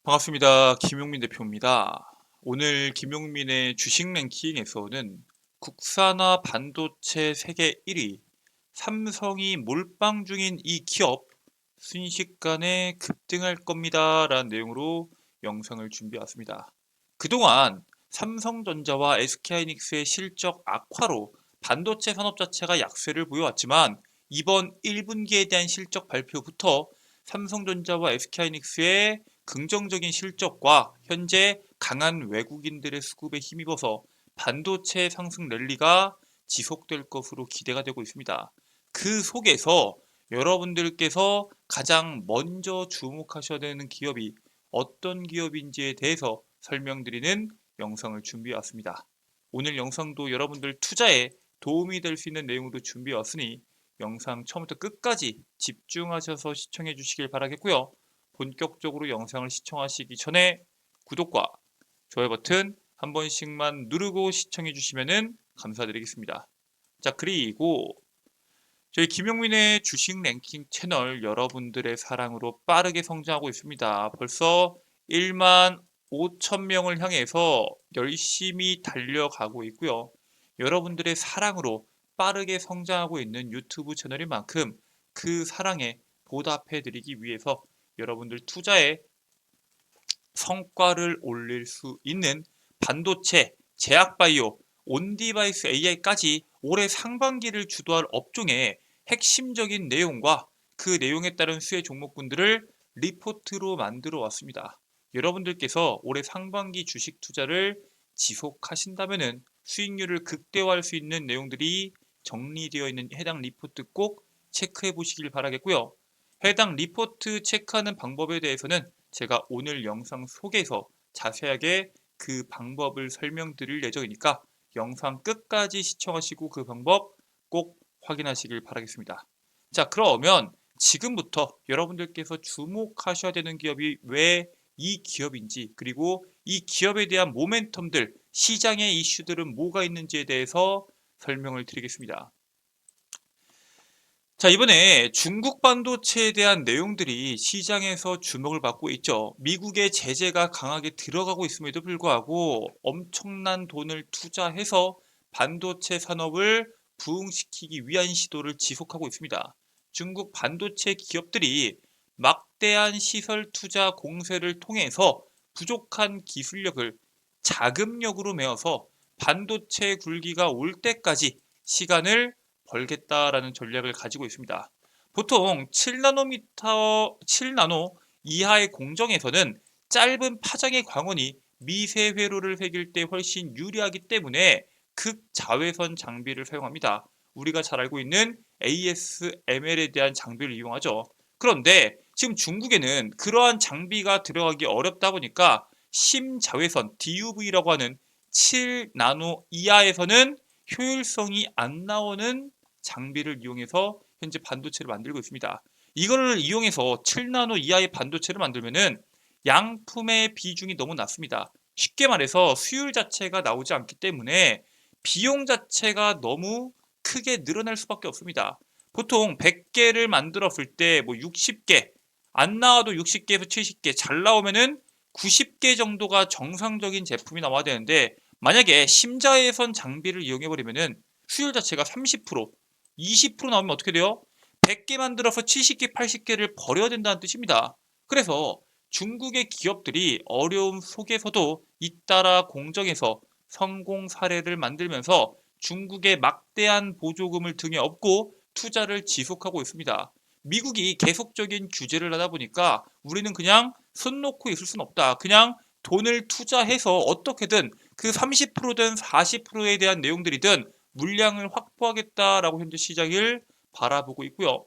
반갑습니다. 김용민 대표입니다. 오늘 김용민의 주식 랭킹에서는 국산화 반도체 세계 1위, 삼성이 몰빵 중인 이 기업 순식간에 급등할 겁니다. 라는 내용으로 영상을 준비해 왔습니다. 그동안 삼성전자와 SK하이닉스의 실적 악화로 반도체 산업 자체가 약세를 보여왔지만 이번 1분기에 대한 실적 발표부터 삼성전자와 SK하이닉스의 긍정적인 실적과 현재 강한 외국인들의 수급에 힘입어서 반도체 상승 랠리가 지속될 것으로 기대가 되고 있습니다. 그 속에서 여러분들께서 가장 먼저 주목하셔야 되는 기업이 어떤 기업인지에 대해서 설명드리는 영상을 준비해 왔습니다. 오늘 영상도 여러분들 투자에 도움이 될 수 있는 내용으로 준비해 왔으니 영상 처음부터 끝까지 집중하셔서 시청해 주시길 바라겠고요. 본격적으로 영상을 시청하시기 전에 구독과 좋아요 버튼 한 번씩만 누르고 시청해 주시면 감사드리겠습니다. 자, 그리고 저희 김용민의 주식 랭킹 채널 여러분들의 사랑으로 빠르게 성장하고 있습니다. 벌써 1만 5천 명을 향해서 열심히 달려가고 있고요. 여러분들의 사랑으로 빠르게 성장하고 있는 유튜브 채널인 만큼 그 사랑에 보답해드리기 위해서 여러분들 투자에 성과를 올릴 수 있는 반도체, 제약바이오, 온디바이스 AI까지 올해 상반기를 주도할 업종의 핵심적인 내용과 그 내용에 따른 수혜 종목군들을 리포트로 만들어 왔습니다. 여러분들께서 올해 상반기 주식 투자를 지속하신다면 수익률을 극대화할 수 있는 내용들이 정리되어 있는 해당 리포트 꼭 체크해 보시길 바라겠고요. 해당 리포트 체크하는 방법에 대해서는 제가 오늘 영상 속에서 자세하게 그 방법을 설명드릴 예정이니까 영상 끝까지 시청하시고 그 방법 꼭 확인하시길 바라겠습니다. 자, 그러면 지금부터 여러분들께서 주목하셔야 되는 기업이 왜 이 기업인지, 그리고 이 기업에 대한 모멘텀들, 시장의 이슈들은 뭐가 있는지에 대해서 설명을 드리겠습니다. 자, 이번에 중국 반도체에 대한 내용들이 시장에서 주목을 받고 있죠. 미국의 제재가 강하게 들어가고 있음에도 불구하고 엄청난 돈을 투자해서 반도체 산업을 부흥시키기 위한 시도를 지속하고 있습니다. 중국 반도체 기업들이 막대한 시설 투자 공세를 통해서 부족한 기술력을 자금력으로 메어서 반도체 굴기가 올 때까지 시간을 벌겠다라는 전략을 가지고 있습니다. 보통 7나노 이하의 공정에서는 짧은 파장의 광원이 미세 회로를 새길 때 훨씬 유리하기 때문에 극자외선 장비를 사용합니다. 우리가 잘 알고 있는 ASML에 대한 장비를 이용하죠. 그런데 지금 중국에는 그러한 장비가 들어가기 어렵다 보니까 심자외선 DUV라고 하는 7나노 이하에서는 효율성이 안 나오는 장비를 이용해서 현재 반도체를 만들고 있습니다. 이거를 이용해서 7나노 이하의 반도체를 만들면은 양품의 비중이 너무 낮습니다. 쉽게 말해서 수율 자체가 나오지 않기 때문에 비용 자체가 너무 크게 늘어날 수밖에 없습니다. 보통 100개를 만들었을 때 뭐 60개, 안 나와도 60개에서 70개, 잘 나오면은 90개 정도가 정상적인 제품이 나와야 되는데 만약에 심자외선 장비를 이용해버리면은 수율 자체가 30%, 20% 나오면 어떻게 돼요? 100개 만들어서 70개, 80개를 버려야 된다는 뜻입니다. 그래서 중국의 기업들이 어려움 속에서도 잇따라 공정에서 성공 사례를 만들면서 중국의 막대한 보조금을 등에 업고 투자를 지속하고 있습니다. 미국이 계속적인 규제를 하다 보니까 우리는 그냥 손 놓고 있을 수는 없다. 그냥 돈을 투자해서 어떻게든 그 30%든 40%에 대한 내용들이든 물량을 확보하겠다라고 현재 시장을 바라보고 있고요.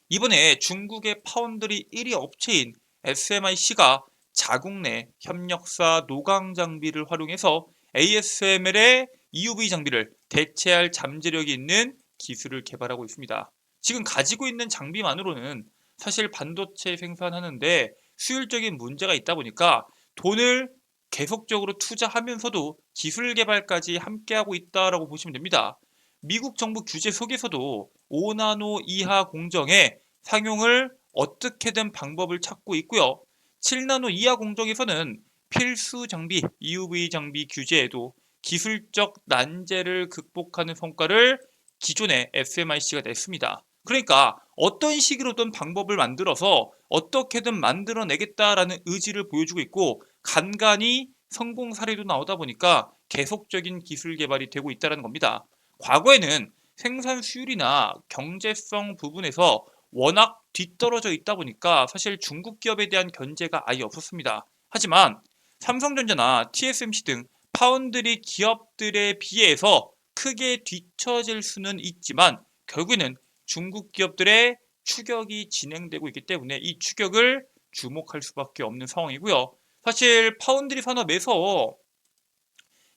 이번에 중국의 파운드리 1위 업체인 SMIC가 자국 내 협력사 노광 장비를 활용해서 ASML의 EUV 장비를 대체할 잠재력이 있는 기술을 개발하고 있습니다. 지금 가지고 있는 장비만으로는 사실 반도체 생산하는데 수율적인 문제가 있다 보니까 돈을 계속적으로 투자하면서도 기술 개발까지 함께하고 있다라고 보시면 됩니다. 미국 정부 규제 속에서도 5나노 이하 공정에 상용을 어떻게든 방법을 찾고 있고요. 7나노 이하 공정에서는 필수 장비, EUV 장비 규제에도 기술적 난제를 극복하는 성과를 기존의 SMIC가 냈습니다. 그러니까 어떤 식으로든 방법을 만들어서 어떻게든 만들어내겠다라는 의지를 보여주고 있고 간간히 성공 사례도 나오다 보니까 계속적인 기술 개발이 되고 있다는 겁니다. 과거에는 생산 수율이나 경제성 부분에서 워낙 뒤떨어져 있다 보니까 사실 중국 기업에 대한 견제가 아예 없었습니다. 하지만 삼성전자나 TSMC 등 파운드리 기업들에 비해서 크게 뒤처질 수는 있지만 결국에는 중국 기업들의 추격이 진행되고 있기 때문에 이 추격을 주목할 수밖에 없는 상황이고요. 사실 파운드리 산업에서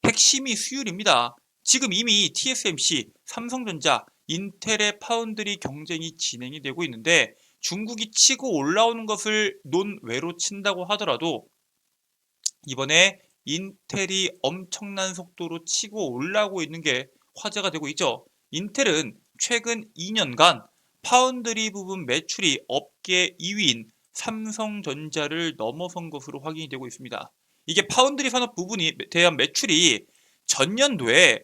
핵심이 수율입니다. 지금 이미 TSMC, 삼성전자, 인텔의 파운드리 경쟁이 진행이 되고 있는데 중국이 치고 올라오는 것을 논외로 친다고 하더라도 이번에 인텔이 엄청난 속도로 치고 올라오고 있는 게 화제가 되고 있죠. 인텔은 최근 2년간 파운드리 부분 매출이 업계 2위인 삼성전자를 넘어선 것으로 확인이 되고 있습니다. 이게 파운드리 산업 부분에 대한 매출이 전년도에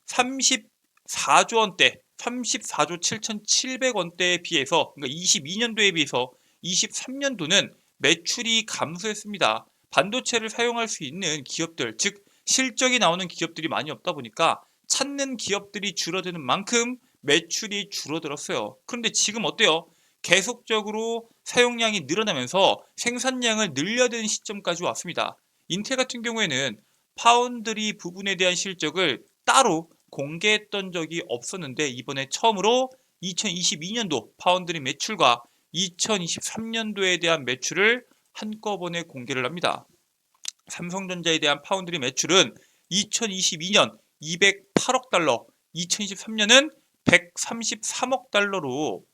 34조 원대, 34조 7,700원대에 비해서, 그러니까 22년도에 비해서 23년도는 매출이 감소했습니다. 반도체를 사용할 수 있는 기업들, 즉 실적이 나오는 기업들이 많이 없다 보니까 찾는 기업들이 줄어드는 만큼 매출이 줄어들었어요. 그런데 지금 어때요? 계속적으로 사용량이 늘어나면서 생산량을 늘려야 되는 시점까지 왔습니다. 인텔 같은 경우에는 파운드리 부분에 대한 실적을 따로 공개했던 적이 없었는데 이번에 처음으로 2022년도 파운드리 매출과 2023년도에 대한 매출을 한꺼번에 공개를 합니다. 삼성전자에 대한 파운드리 매출은 2022년 208억 달러, 2023년은 133억 달러로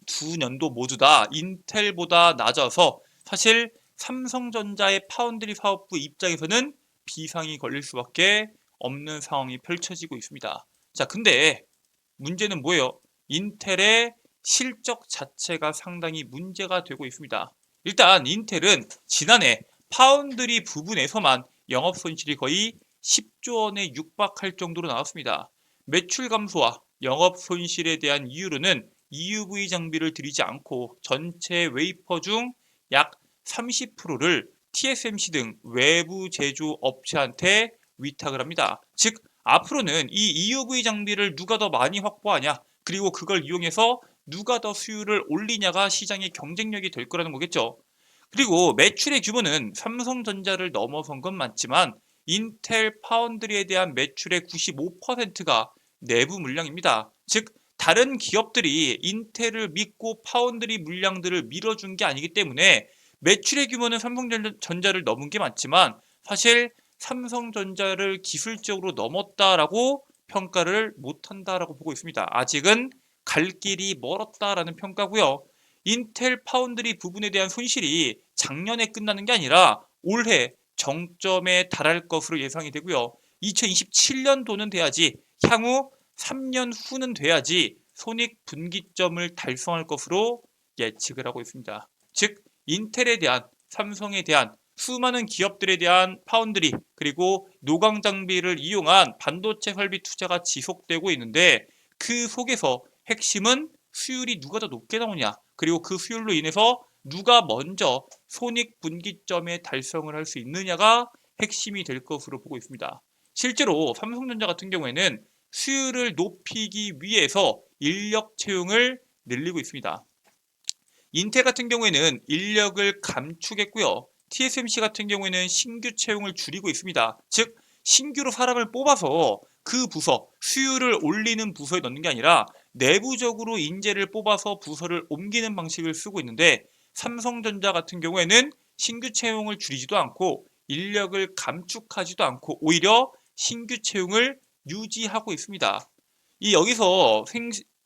두 년도 모두 다 인텔보다 낮아서 사실 삼성전자의 파운드리 사업부 입장에서는 비상이 걸릴 수밖에 없는 상황이 펼쳐지고 있습니다. 자, 근데 문제는 뭐예요? 인텔의 실적 자체가 상당히 문제가 되고 있습니다. 일단 인텔은 지난해 파운드리 부분에서만 영업 손실이 거의 10조 원에 육박할 정도로 나왔습니다. 매출 감소와 영업 손실에 대한 이유로는 EUV 장비를 들이지 않고 전체 웨이퍼 중 약 30%를 TSMC 등 외부 제조 업체한테 위탁을 합니다. 즉 앞으로는 이 EUV 장비를 누가 더 많이 확보하냐, 그리고 그걸 이용해서 누가 더 수율을 올리냐가 시장의 경쟁력이 될 거라는 거겠죠. 그리고 매출의 규모는 삼성전자를 넘어선 건 맞지만 인텔 파운드리에 대한 매출의 95%가 내부 물량입니다. 즉 다른 기업들이 인텔을 믿고 파운드리 물량들을 밀어준 게 아니기 때문에 매출의 규모는 삼성전자를 넘은 게 맞지만 사실 삼성전자를 기술적으로 넘었다라고 평가를 못한다라고 보고 있습니다. 아직은 갈 길이 멀었다라는 평가고요. 인텔 파운드리 부분에 대한 손실이 작년에 끝나는 게 아니라 올해 정점에 달할 것으로 예상이 되고요. 2027년도는 돼야지, 향후 3년 후는 돼야지 손익분기점을 달성할 것으로 예측을 하고 있습니다. 즉 인텔에 대한, 삼성에 대한 수많은 기업들에 대한 파운드리 그리고 노광 장비를 이용한 반도체 설비 투자가 지속되고 있는데 그 속에서 핵심은 수율이 누가 더 높게 나오냐, 그리고 그 수율로 인해서 누가 먼저 손익분기점에 달성을 할 수 있느냐가 핵심이 될 것으로 보고 있습니다. 실제로 삼성전자 같은 경우에는 수율을 높이기 위해서 인력 채용을 늘리고 있습니다. 인텔 같은 경우에는 인력을 감축했고요. TSMC 같은 경우에는 신규 채용을 줄이고 있습니다. 즉 신규로 사람을 뽑아서 그 부서, 수율을 올리는 부서에 넣는 게 아니라 내부적으로 인재를 뽑아서 부서를 옮기는 방식을 쓰고 있는데 삼성전자 같은 경우에는 신규 채용을 줄이지도 않고 인력을 감축하지도 않고 오히려 신규 채용을 유지하고 있습니다. 여기서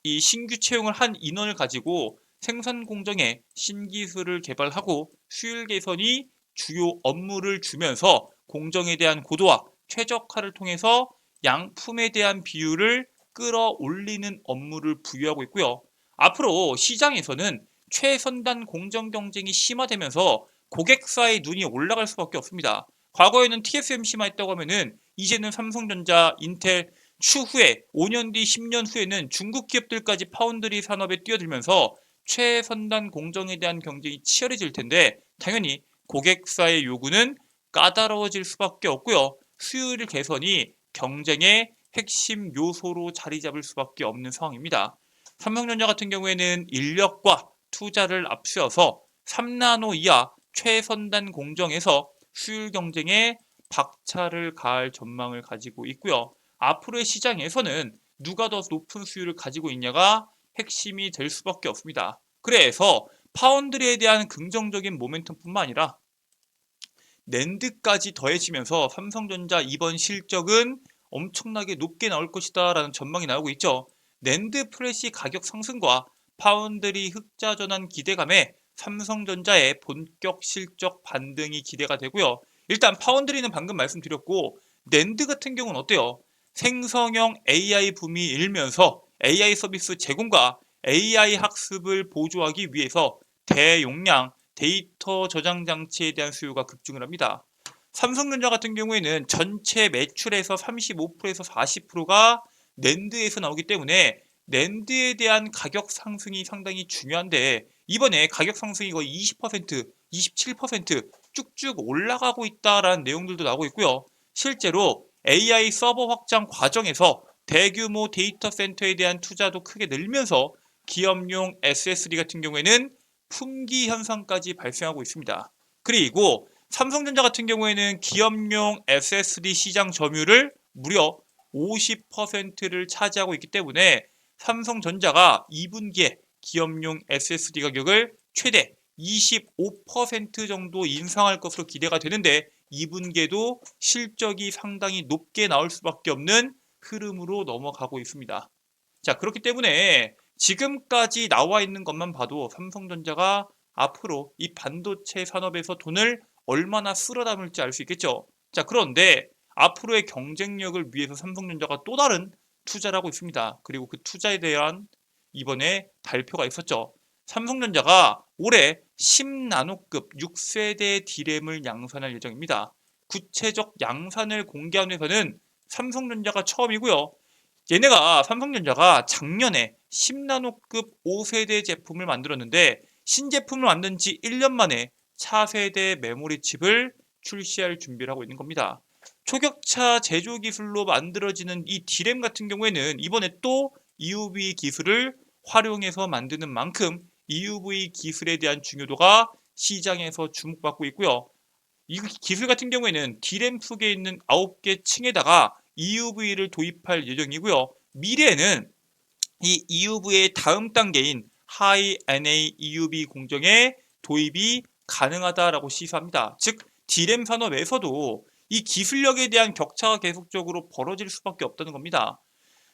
이 신규 채용을 한 인원을 가지고 생산 공정에 신기술을 개발하고 수율 개선이 주요 업무를 주면서 공정에 대한 고도화, 최적화를 통해서 양품에 대한 비율을 끌어올리는 업무를 부여하고 있고요. 앞으로 시장에서는 최선단 공정 경쟁이 심화되면서 고객사의 눈이 올라갈 수밖에 없습니다. 과거에는 TSMC만 했다고 하면은 이제는 삼성전자, 인텔, 추후에 5년 뒤, 10년 후에는 중국 기업들까지 파운드리 산업에 뛰어들면서 최선단 공정에 대한 경쟁이 치열해질 텐데 당연히 고객사의 요구는 까다로워질 수밖에 없고요. 수율 개선이 경쟁의 핵심 요소로 자리 잡을 수밖에 없는 상황입니다. 삼성전자 같은 경우에는 인력과 투자를 앞세워서 3나노 이하 최선단 공정에서 수율 경쟁에 박차를 가할 전망을 가지고 있고요. 앞으로의 시장에서는 누가 더 높은 수율을 가지고 있냐가 핵심이 될 수밖에 없습니다. 그래서 파운드리에 대한 긍정적인 모멘텀뿐만 아니라 낸드까지 더해지면서 삼성전자 이번 실적은 엄청나게 높게 나올 것이다 라는 전망이 나오고 있죠. 낸드 프레시 가격 상승과 파운드리 흑자 전환 기대감에 삼성전자의 본격 실적 반등이 기대가 되고요. 일단 파운드리는 방금 말씀드렸고 낸드 같은 경우는 어때요? 생성형 AI 붐이 일면서 AI 서비스 제공과 AI 학습을 보조하기 위해서 대용량 데이터 저장 장치에 대한 수요가 급증을 합니다. 삼성전자 같은 경우에는 전체 매출에서 35%에서 40%가 낸드에서 나오기 때문에 낸드에 대한 가격 상승이 상당히 중요한데 이번에 가격 상승이 거의 20%, 27% 쭉쭉 올라가고 있다라는 내용들도 나오고 있고요. 실제로 AI 서버 확장 과정에서 대규모 데이터 센터에 대한 투자도 크게 늘면서 기업용 SSD 같은 경우에는 품귀 현상까지 발생하고 있습니다. 그리고 삼성전자 같은 경우에는 기업용 SSD 시장 점유율을 무려 50%를 차지하고 있기 때문에 삼성전자가 2분기에 기업용 SSD 가격을 최대 25% 정도 인상할 것으로 기대가 되는데 2분기에도 실적이 상당히 높게 나올 수밖에 없는 흐름으로 넘어가고 있습니다. 자, 그렇기 때문에 지금까지 나와 있는 것만 봐도 삼성전자가 앞으로 이 반도체 산업에서 돈을 얼마나 쓸어 담을지 알 수 있겠죠. 자, 그런데 앞으로의 경쟁력을 위해서 삼성전자가 또 다른 투자를 하고 있습니다. 그리고 그 투자에 대한 이번에 발표가 있었죠. 삼성전자가 올해 10나노급 6세대 D램을 양산할 예정입니다. 구체적 양산을 공개한 회사는 삼성전자가 처음이고요. 얘네가 삼성전자가 작년에 10나노급 5세대 제품을 만들었는데 신제품을 만든 지 1년 만에 차세대 메모리 칩을 출시할 준비를 하고 있는 겁니다. 초격차 제조 기술로 만들어지는 이 D램 같은 경우에는 이번에 또 EUV 기술을 활용해서 만드는 만큼 EUV 기술에 대한 중요도가 시장에서 주목받고 있고요. 이 기술 같은 경우에는 D램 속에 있는 9개 층에다가 EUV를 도입할 예정이고요. 미래에는 이 EUV의 다음 단계인 High NA EUV 공정에 도입이 가능하다라고 시사합니다. 즉 D램 산업에서도 이 기술력에 대한 격차가 계속적으로 벌어질 수밖에 없다는 겁니다.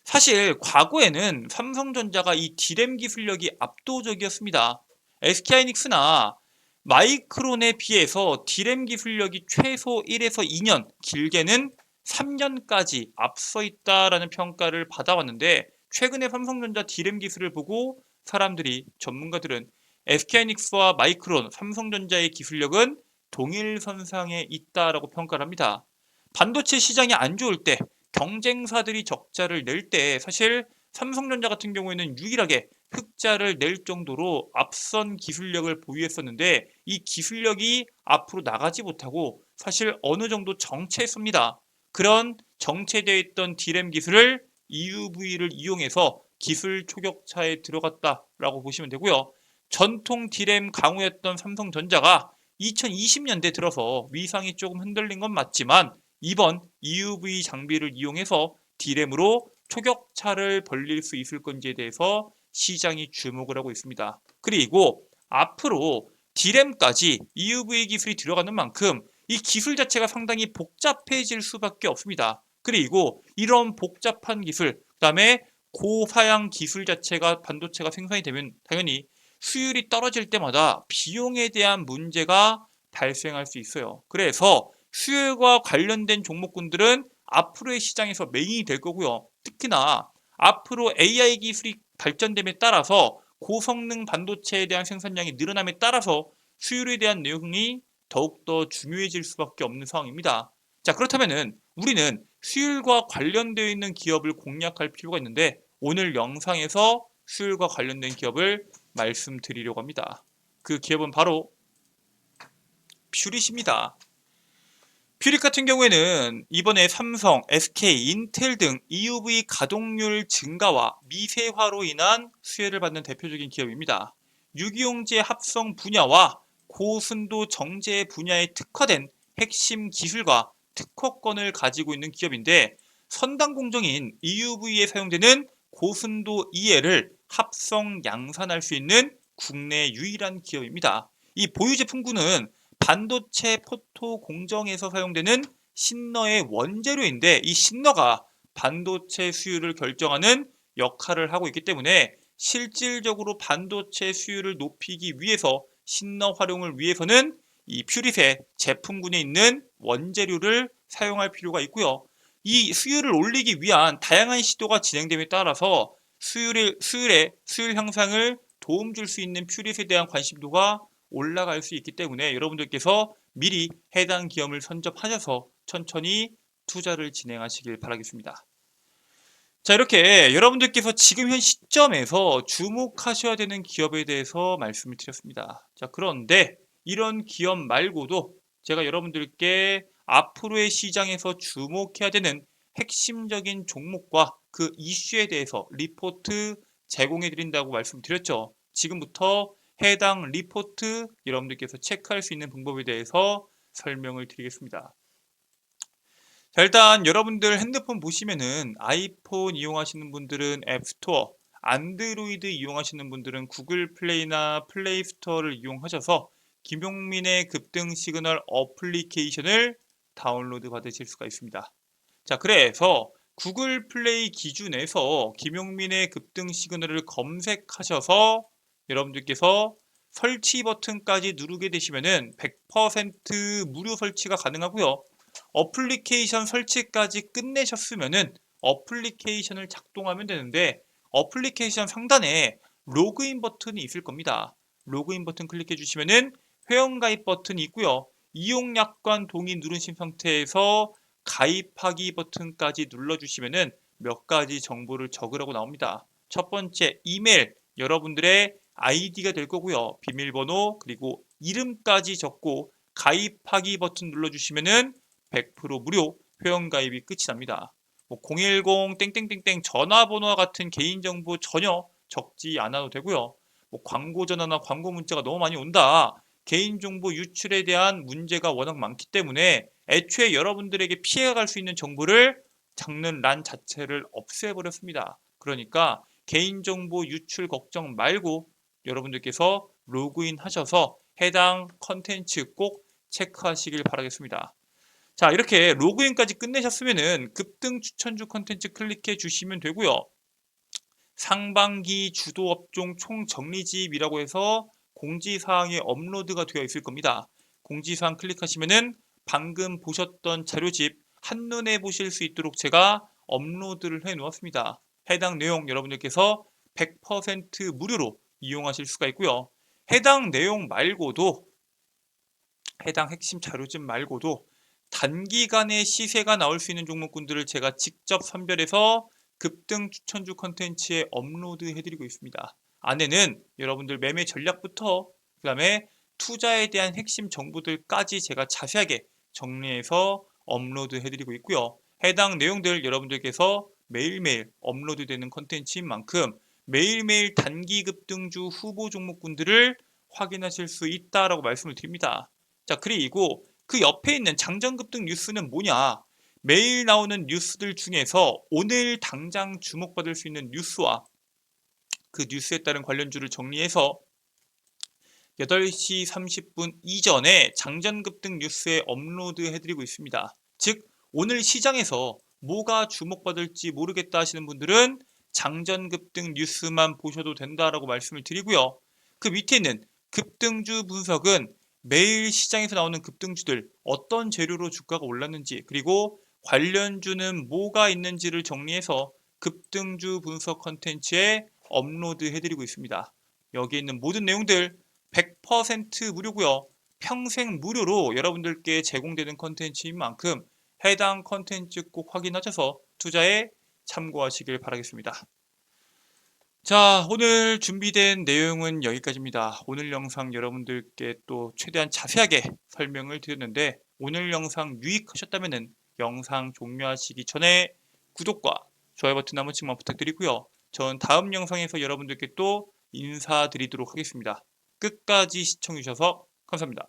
사실 과거에는 삼성전자가 이 D램 기술력이 압도적이었습니다. SK하이닉스나 마이크론에 비해서 D램 기술력이 최소 1에서 2년, 길게는 3년까지 앞서 있다라는 평가를 받아왔는데 최근에 삼성전자 D램 기술을 보고 사람들이 전문가들은 SK하이닉스와 마이크론, 삼성전자의 기술력은 동일선상에 있다라고 평가를 합니다. 반도체 시장이 안 좋을 때 경쟁사들이 적자를 낼 때 사실 삼성전자 같은 경우에는 유일하게 흑자를 낼 정도로 앞선 기술력을 보유했었는데 이 기술력이 앞으로 나가지 못하고 사실 어느 정도 정체했습니다. 그런 정체되어 있던 D램 기술을 EUV를 이용해서 기술 초격차에 들어갔다라고 보시면 되고요. 전통 D램 강호였던 삼성전자가 2020년대 들어서 위상이 조금 흔들린 건 맞지만 이번 EUV 장비를 이용해서 D램으로 초격차를 벌릴 수 있을 건지에 대해서 시장이 주목을 하고 있습니다. 그리고 앞으로 D램까지 EUV 기술이 들어가는 만큼 이 기술 자체가 상당히 복잡해질 수밖에 없습니다. 그리고 이런 복잡한 기술, 그다음에 고사양 기술 자체가 반도체가 생산이 되면 당연히 수율이 떨어질 때마다 비용에 대한 문제가 발생할 수 있어요. 그래서 수율과 관련된 종목군들은 앞으로의 시장에서 메인이 될 거고요. 특히나 앞으로 AI 기술이 발전됨에 따라서 고성능 반도체에 대한 생산량이 늘어남에 따라서 수율에 대한 내용이 더욱더 중요해질 수밖에 없는 상황입니다. 자, 그렇다면은 우리는 수율과 관련되어 있는 기업을 공략할 필요가 있는데 오늘 영상에서 수율과 관련된 기업을 말씀드리려고 합니다. 그 기업은 바로 퓨릿입니다. 퓨릿 같은 경우에는 이번에 삼성, SK, 인텔 등 EUV 가동률 증가와 미세화로 인한 수혜를 받는 대표적인 기업입니다. 유기용제 합성 분야와 고순도 정제 분야에 특화된 핵심 기술과 특허권을 가지고 있는 기업인데 선단 공정인 EUV에 사용되는 고순도 EL을 합성 양산할 수 있는 국내 유일한 기업입니다. 이 보유 제품군은 반도체 포토 공정에서 사용되는 신너의 원재료인데 이 신너가 반도체 수율을 결정하는 역할을 하고 있기 때문에 실질적으로 반도체 수율을 높이기 위해서 신너 활용을 위해서는 이 퓨릿의 제품군에 있는 원재료를 사용할 필요가 있고요. 이 수율을 올리기 위한 다양한 시도가 진행됨에 따라서 수율 향상을 도움 줄 수 있는 퓨릿에 대한 관심도가 올라갈 수 있기 때문에 여러분들께서 미리 해당 기업을 선점하셔서 천천히 투자를 진행하시길 바라겠습니다. 자, 이렇게 여러분들께서 지금 현 시점에서 주목하셔야 되는 기업에 대해서 말씀을 드렸습니다. 자, 그런데 이런 기업 말고도 제가 여러분들께 앞으로의 시장에서 주목해야 되는 핵심적인 종목과 그 이슈에 대해서 리포트 제공해 드린다고 말씀드렸죠. 지금부터 해당 리포트 여러분들께서 체크할 수 있는 방법에 대해서 설명을 드리겠습니다. 자, 일단 여러분들 핸드폰 보시면은 아이폰 이용하시는 분들은 앱스토어, 안드로이드 이용하시는 분들은 구글 플레이나 플레이 스토어를 이용하셔서 김용민의 급등 시그널 어플리케이션을 다운로드 받으실 수가 있습니다. 자, 그래서 구글 플레이 기준에서 김용민의 급등 시그널을 검색하셔서 여러분들께서 설치 버튼까지 누르게 되시면은 100% 무료 설치가 가능하고요. 어플리케이션 설치까지 끝내셨으면은 어플리케이션을 작동하면 되는데 어플리케이션 상단에 로그인 버튼이 있을 겁니다. 로그인 버튼 클릭해 주시면은 회원가입 버튼이 있고요. 이용 약관 동의 누르신 상태에서 가입하기 버튼까지 눌러주시면은 몇 가지 정보를 적으라고 나옵니다. 첫 번째, 이메일, 여러분들의 아이디가 될 거고요. 비밀번호, 그리고 이름까지 적고 가입하기 버튼 눌러주시면은 100% 무료 회원가입이 끝이 납니다. 010 땡땡땡땡 전화번호와 같은 개인정보 전혀 적지 않아도 되고요. 광고 전화나 광고 문자가 너무 많이 온다. 개인정보 유출에 대한 문제가 워낙 많기 때문에 애초에 여러분들에게 피해가 갈 수 있는 정보를 적는 란 자체를 없애버렸습니다. 그러니까 개인정보 유출 걱정 말고 여러분들께서 로그인 하셔서 해당 컨텐츠 꼭 체크하시길 바라겠습니다. 자, 이렇게 로그인까지 끝내셨으면은 급등 추천주 컨텐츠 클릭해 주시면 되고요. 상반기 주도 업종 총정리집이라고 해서 공지사항에 업로드가 되어 있을 겁니다. 공지사항 클릭하시면은 방금 보셨던 자료집 한눈에 보실 수 있도록 제가 업로드를 해 놓았습니다. 해당 내용 여러분들께서 100% 무료로 이용하실 수가 있고요. 해당 내용 말고도 해당 핵심 자료집 말고도 단기간에 시세가 나올 수 있는 종목군들을 제가 직접 선별해서 급등 추천주 컨텐츠에 업로드 해드리고 있습니다. 안에는 여러분들 매매 전략부터 그 다음에 투자에 대한 핵심 정보들까지 제가 자세하게 정리해서 업로드 해드리고 있고요. 해당 내용들 여러분들께서 매일매일 업로드되는 컨텐츠인 만큼 매일매일 단기 급등주 후보 종목군들을 확인하실 수 있다라고 말씀을 드립니다. 자, 그리고 그 옆에 있는 장전급등 뉴스는 뭐냐? 매일 나오는 뉴스들 중에서 오늘 당장 주목받을 수 있는 뉴스와 그 뉴스에 따른 관련주를 정리해서 8시 30분 이전에 장전급등 뉴스에 업로드 해드리고 있습니다. 즉 오늘 시장에서 뭐가 주목받을지 모르겠다 하시는 분들은 장전급등 뉴스만 보셔도 된다라고 말씀을 드리고요. 그 밑에 있는 급등주 분석은 매일 시장에서 나오는 급등주들 어떤 재료로 주가가 올랐는지 그리고 관련주는 뭐가 있는지를 정리해서 급등주 분석 컨텐츠에 업로드 해드리고 있습니다. 여기 있는 모든 내용들 100% 무료고요. 평생 무료로 여러분들께 제공되는 컨텐츠인 만큼 해당 컨텐츠 꼭 확인하셔서 투자에 참고하시길 바라겠습니다. 자, 오늘 준비된 내용은 여기까지입니다. 오늘 영상 여러분들께 또 최대한 자세하게 설명을 드렸는데 오늘 영상 유익하셨다면 영상 종료하시기 전에 구독과 좋아요 버튼 한 번씩만 부탁드리고요. 전 다음 영상에서 여러분들께 또 인사드리도록 하겠습니다. 끝까지 시청해주셔서 감사합니다.